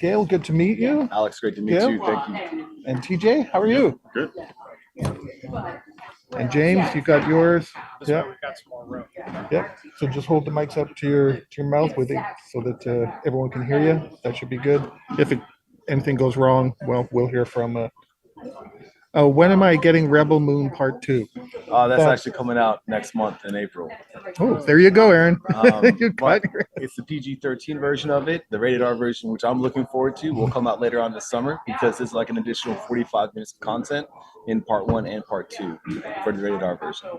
Gayle, good to meet you. Alex, great to meet Yeah. you. Thank you. And TJ, how are you? Good. And James, you got yours. Yeah, we've got some more room. Yep. So just hold the mics up to your mouth with it so that everyone can hear you. That should be good. If anything goes wrong, well, we'll hear from. When am I getting Rebel Moon Part 2? That's actually coming out next month in April. Oh, there you go, Aaron. It's the PG-13 version of it. The rated R version, which I'm looking forward to, will come out later on this summer because it's like an additional 45 minutes of content in Part 1 and Part 2 for the rated R version.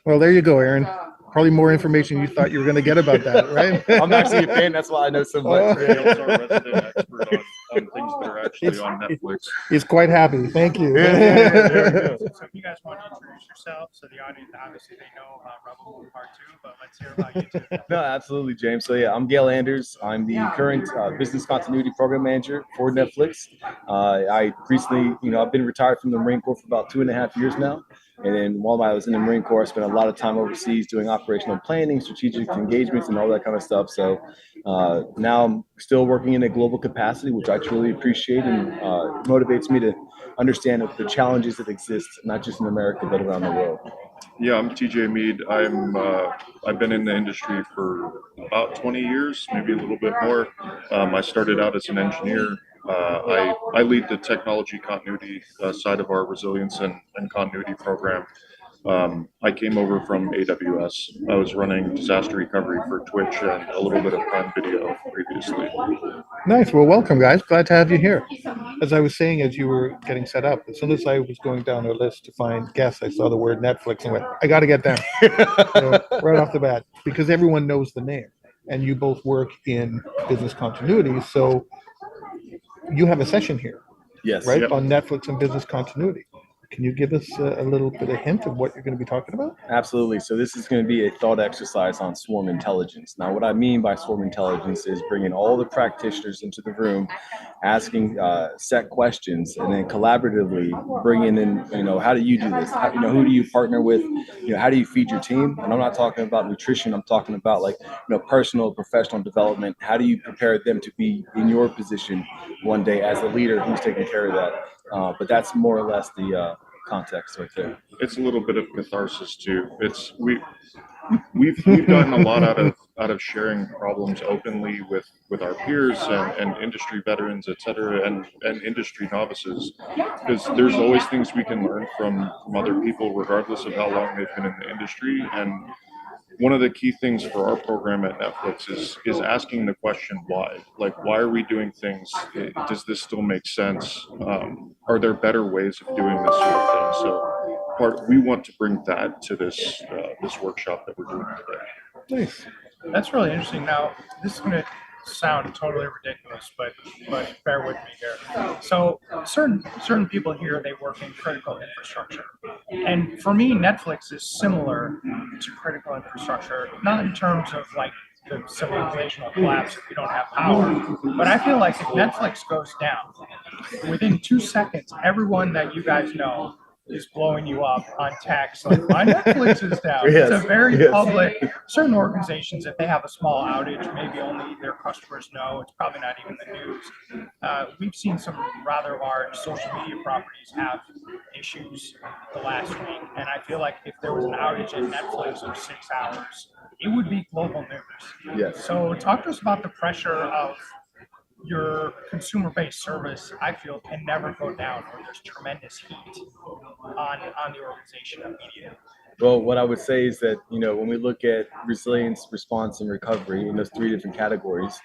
Well, there you go, Aaron. Probably more information you thought you were going to get about that, right? I'm actually a fan. That's why I know so much. Gail's our resident expert on things that are actually on Netflix. He's quite happy. Thank you. So if you guys want to introduce yourself, so the audience, obviously they know about Rebel Moon Part 2, but let's hear about you too. No, absolutely, James. So yeah, I'm Gayle Anders. I'm the current business continuity program manager for Netflix. I recently, I've been retired from the Marine Corps for about 2.5 years now. And then while I was in the Marine Corps, I spent a lot of time overseas doing operational planning, strategic engagements, and all that kind of stuff. So now I'm still working in a global capacity, which I truly appreciate and motivates me to understand the challenges that exist, not just in America, but around the world. Yeah, I'm TJ Mead. I've been in the industry for about 20 years, maybe a little bit more. I started out as an engineer. I lead the technology continuity side of our resilience and continuity program. I came over from AWS. I was running disaster recovery for Twitch and a little bit of Prime Video previously. Nice. Well, welcome, guys. Glad to have you here. As I was saying, as you were getting set up, as soon as I was going down a list to find guests, I saw the word Netflix and went, I got to get them right off the bat, because everyone knows the name. And you both work in business continuity. So you have a session here, Yes. right, Yep. on Netflix and business continuity. Can you give us a little bit of hint of what you're going to be talking about? Absolutely. So this is going to be a thought exercise on swarm intelligence. Now, what I mean by swarm intelligence is bringing all the practitioners into the room, asking set questions, and then collaboratively bringing in, how do you do this? Who do you partner with? How do you feed your team? And I'm not talking about nutrition. I'm talking about personal, professional development. How do you prepare them to be in your position one day as a leader who's taking care of that? But that's more or less the context right there. It's a little bit of catharsis too. We've gotten a lot out of sharing problems openly with our peers and industry veterans, et cetera, and industry novices, because there's always things we can learn from other people, regardless of how long they've been in the industry. And one of the key things for our program at Netflix is asking the question why. Like, why are we doing things? Does this still make sense? Are there better ways of doing this sort of thing? So we want to bring that to this workshop that we're doing today. Nice. That's really interesting. Now, this is going to sound totally ridiculous, but bear with me here. So certain people here, they work in critical infrastructure. And for me, Netflix is similar to critical infrastructure, not in terms of like the civilizational collapse if we don't have power, but I feel like if Netflix goes down, within 2 seconds, everyone that you guys know is blowing you up on text like my Netflix is down. Yes, It's a very yes. public. Certain organizations, if they have a small outage, maybe only their customers know. It's probably not even the news. We've seen some rather large social media properties have issues the last week, and I feel like if there was an outage at Netflix of 6 hours, it would be global news. Yes. So talk to us about the pressure of your consumer-based service. I feel can never go down, or there's tremendous heat on the organization of media. Well, what I would say is that, when we look at resilience, response, and recovery in those 3 different categories,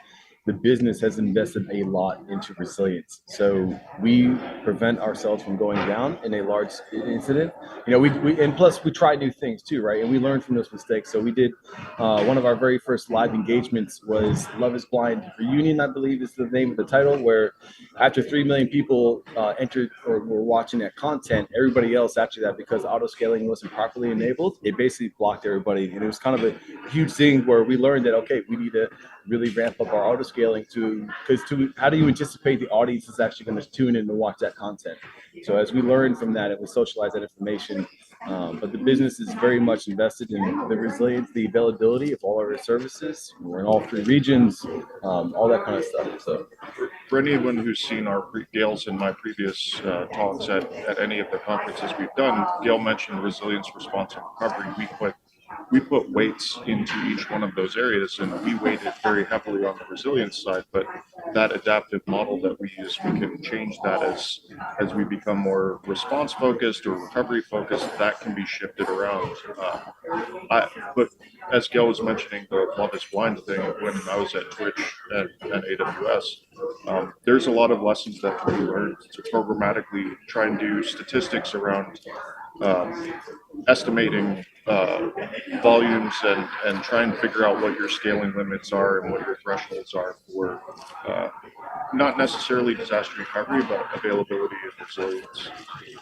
the business has invested a lot into resilience. So we prevent ourselves from going down in a large incident. And plus we try new things too, right? And we learn from those mistakes. So we did one of our very first live engagements was Love is Blind Reunion, I believe is the name of the title, where after 3 million people entered or were watching that content, everybody else after that, because auto scaling wasn't properly enabled, it basically blocked everybody. And it was kind of a huge thing where we learned that, okay, we need to really ramp up our auto scaling because how do you anticipate the audience is actually going to tune in and watch that content? So as we learn from that and we socialize that information, but the business is very much invested in the resilience, the availability of all of our services. We're in all 3 regions, all that kind of stuff. So for anyone who's seen our Gayle's and my previous talks at any of the conferences we've done, Gayle mentioned resilience, response, and recovery. We put weights into each one of those areas, and we weighted very heavily on the resilience side. But that adaptive model that we use, we can change that as we become more response focused or recovery focused. That can be shifted around. But as Gayle was mentioning the Love is Blind thing, when I was at Twitch and AWS, there's a lot of lessons that can be learned to programmatically try and do statistics around estimating volumes and try and figure out what your scaling limits are and what your thresholds are for not necessarily disaster recovery, but availability and resilience.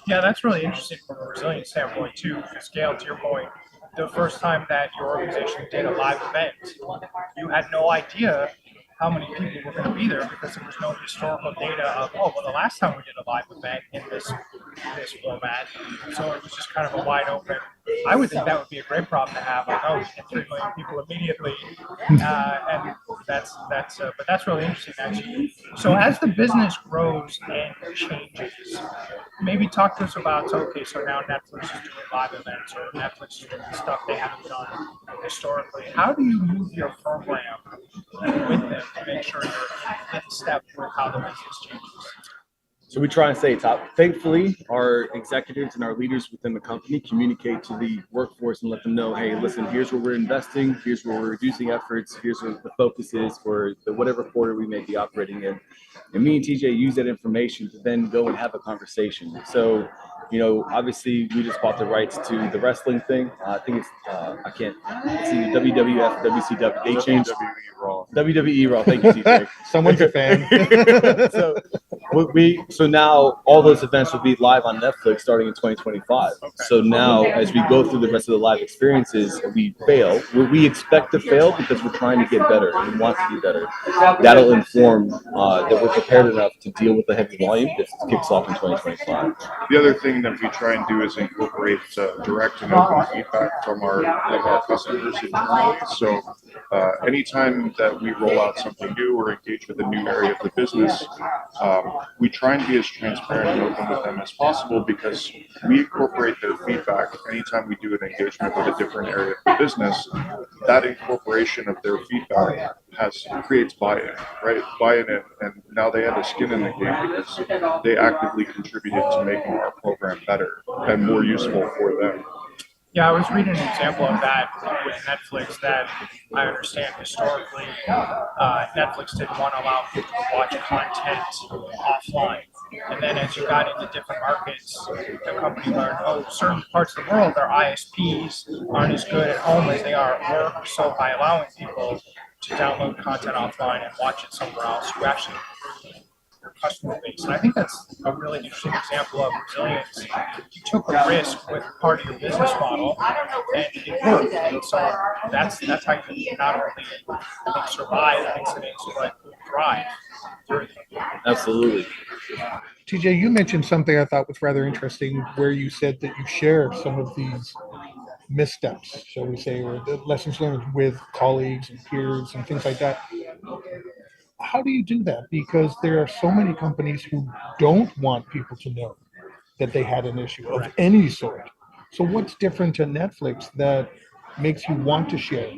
Yeah, that's really interesting from a resilience standpoint too. Because Gayle, to your point, the first time that your organization did a live event, you had no idea how many people were going to be there because there was no historical data of, oh, well, the last time we did a live event in this format, so it was just kind of a wide open. I would think that would be a great problem to have, like, oh, we get 3 million people immediately, and but that's really interesting actually. So as the business grows and changes, maybe talk to us about, so, okay, so now Netflix is doing live events or Netflix is doing stuff they haven't done historically. How do you move your program with them to make sure you're in step with how the business changes? So we try and stay top. Thankfully, our executives and our leaders within the company communicate to the workforce and let them know, hey, listen, here's where we're investing, here's where we're reducing efforts, here's where the focus is for the whatever quarter we may be operating in. And me and TJ use that information to then go and have a conversation. So, you know, obviously we just bought the rights to the wrestling thing. I think it's, it's either WWF, WCW. They changed WWE Raw. WWE Raw. Thank you, TJ. Someone's a fan. So now all those events will be live on Netflix starting in 2025. Okay. So now as we go through the rest of the live experiences, we fail. We expect to fail because we're trying to get better and we want to be better. That'll inform that we're prepared enough to deal with the heavy volume that kicks off in 2025. The other thing that we try and do is incorporate direct and open feedback from our customers internally. So anytime that we roll out something new or engage with a new area of the business, we try and be as transparent and open with them as possible because we incorporate their feedback anytime we do an engagement with a different area of the business. That incorporation of their feedback creates buy-in, right? Buy-in, and now they have a skin in the game because they actively contributed to making our program better and more useful for them. Yeah, I was reading an example of that with Netflix that I understand historically Netflix didn't want to allow people to watch content offline. And then as you got into different markets, the company learned, oh, certain parts of the world, their ISPs aren't as good at home as they are at work. So by allowing people to download content offline and watch it somewhere else, you actually improve your customer base. And I think that's a really interesting example of resilience. You took a risk with part of your business model and it worked. And so that's how you not only survive incidents, but thrive through them. Absolutely. TJ, you mentioned something I thought was rather interesting where you said that you share some of these missteps, shall we say, or the lessons learned with colleagues and peers and things like that. How do you do that? Because there are so many companies who don't want people to know that they had an issue of any sort. So what's different to Netflix that makes you want to share?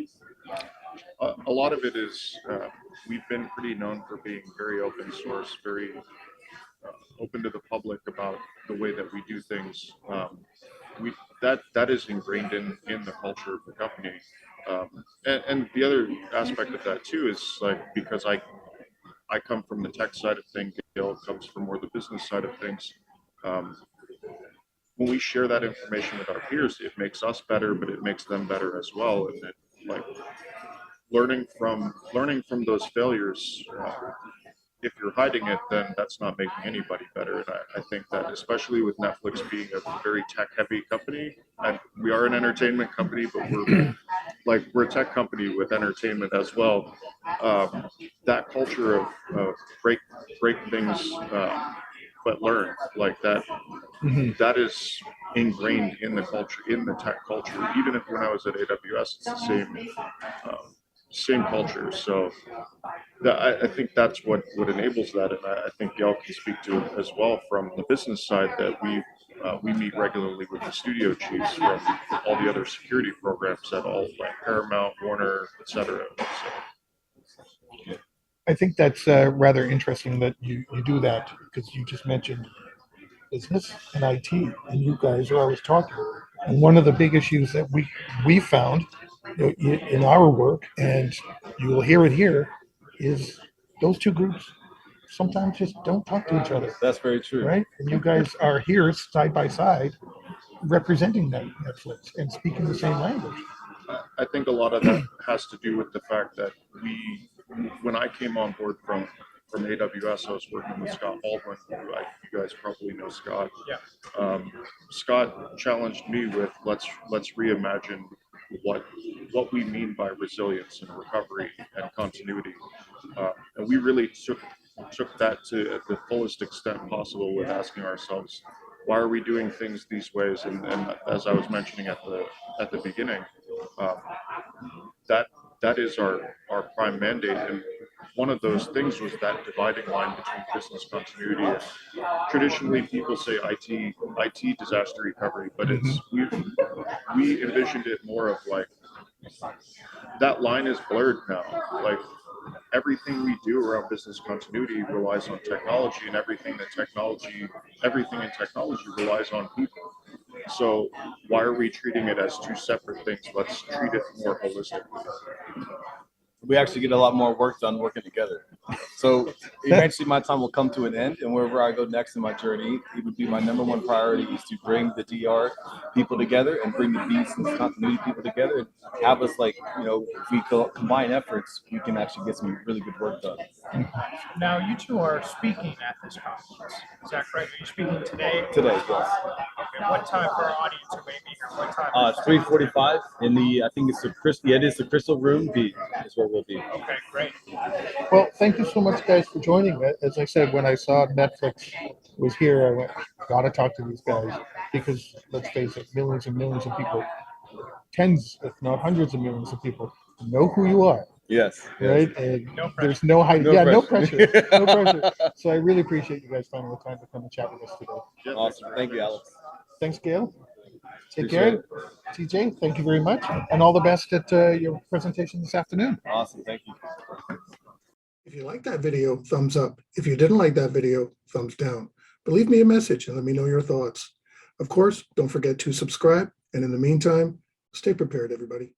A lot of it is we've been pretty known for being very open source, very open to the public about the way that we do things. That is ingrained in the culture of the company. And the other aspect of that too is like because I come from the tech side of things, Gayle comes from more the business side of things. When we share that information with our peers, it makes us better, but it makes them better as well. And it, like learning from those failures. If you're hiding it, then that's not making anybody better. And I think that especially with Netflix being a very tech-heavy company, and we are an entertainment company, but we're a tech company with entertainment as well. That culture of break things, but learn like that. That is ingrained in the culture, in the tech culture. Even if when I was at AWS, it's the same culture. So I think that's what enables that, and I think Gayle can speak to it as well from the business side that we meet regularly with the studio chiefs from all the other security programs at all like Paramount, Warner, etc. So, I think that's rather interesting that you do that because you just mentioned business and IT, and you guys are always talking. And one of the big issues that we found in our work, and you will hear it here, is those two groups sometimes just don't talk to each other, That's very true. right? And you guys are here side by side, representing that Netflix and speaking the same language. I think a lot of that has to do with the fact that when I came on board from AWS, I was working with Scott Baldwin, who you guys probably know Scott. Yeah. Scott challenged me with let's reimagine what we mean by resilience and recovery and continuity, and we really took that to the fullest extent possible with asking ourselves, why are we doing things these ways? And as I was mentioning at the beginning, um, that is our prime mandate. And one of those things was that dividing line between business continuity and traditionally people say IT disaster recovery, but it's we envisioned it more of like that line is blurred now. Like everything we do around business continuity relies on technology, and everything in technology relies on people. So why are we treating it as two separate things? Let's treat it more holistically. We actually get a lot more work done working together. So eventually my time will come to an end, and wherever I go next in my journey, it would be my number one priority is to bring the DR people together and bring the business continuity people together and have us if we combine efforts, we can actually get some really good work done. Now, you two are speaking at this conference. Is that correct? Are you speaking today? Today, yes. Okay. What time for our audience who may be here? What time? It's 3:45 in I think it's the Crystal Room B is where we'll be. Okay, great. Well, thank you so much, guys, for joining. As I said, when I saw Netflix was here, I went, gotta talk to these guys because let's face it, millions and millions of people, tens, if not hundreds of millions of people know who you are, Yes. right? And No pressure. there's no hiding. No Yeah, no pressure. pressure. No pressure. So I really appreciate you guys finding the time to come and chat with us today. Yeah, Awesome. Thank you, Alex. Thanks, Gayle. Take Appreciate care. TJ, thank you very much. And all the best at your presentation this afternoon. Awesome. Thank you. If you liked that video, thumbs up. If you didn't like that video, thumbs down. But leave me a message and let me know your thoughts. Of course, don't forget to subscribe. And in the meantime, stay prepared, everybody.